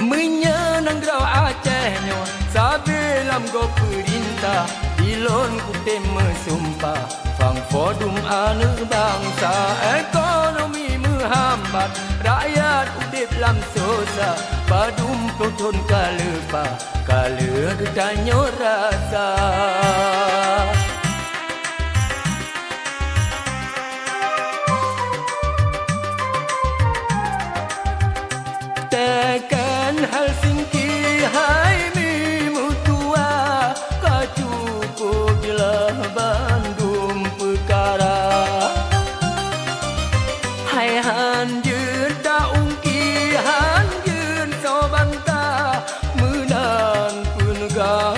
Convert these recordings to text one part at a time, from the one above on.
Menyenang grau Acehnya sabelam go perintah Dilon kutem mesumpah Fang fodum ane bangsa Ekonomi menghambat Rakyat udip lam susah Badum proton kalepa Kale getanyo rasa Tekan Helsinki hai mi mutua Kacukup jelah Bandung perkara Hai hanjun tak ungki hanjun sobanta Menan penegak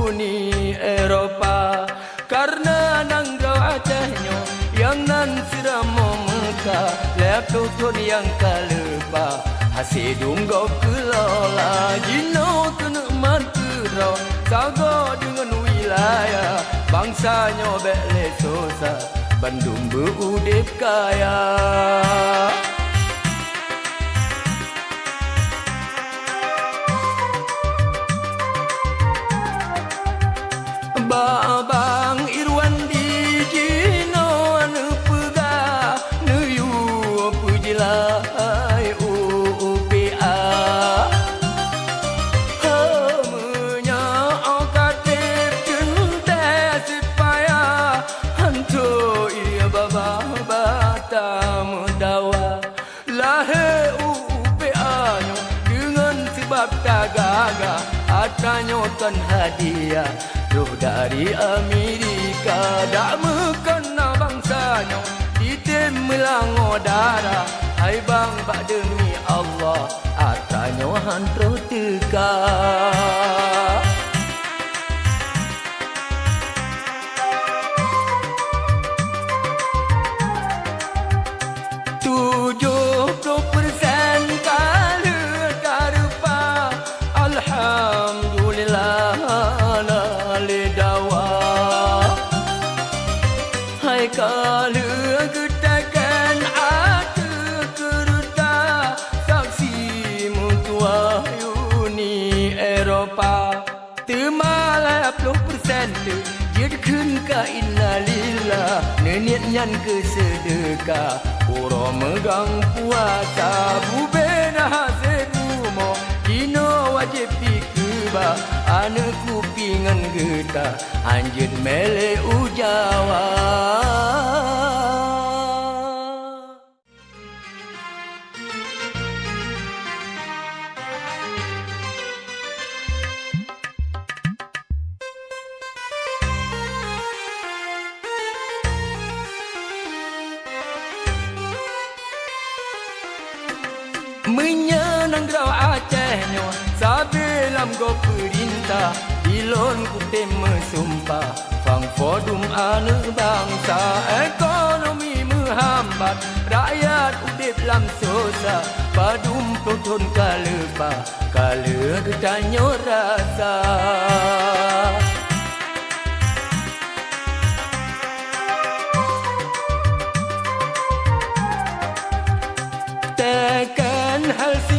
Uni Eropa Karena nanggau Acehnya yang nan siramo Mekah Laptop yang kalepa Hasidung gau kelola Jino kena manterau Sago dengan wilayah Bangsanya bekle susah Bandung berudip kaya Babang Irwan di Jino anu pegah Nuyu pujilai UPA Hamenya okatip jente supaya Hantu ia baba bata mendawa Lahir UPA nya dengan sebab tak gagah Atanya kan hadiah Ruh dari Amerika dak mekena bangsanya ditem melango darah hai bang bak demi Allah atanya hantro teka Kala getakan ada kereta saksi mutua Uni Eropa Temalai 10% dia dekun ka innalillah Neniat nyan ke sedekah Pura megang puasa Bubena hasil rumah Dino wajib dikubah Anak kupingan getah Anjir mele ujawa Menyenang grau Acehnya sabelam go perintah Dilon kutem mesumpah Fang fodum ane bangsa Ekonomi menghambat Rakyat udip lam susah Badum proton kalepa Kale getanyo rasa Tekan Helsinki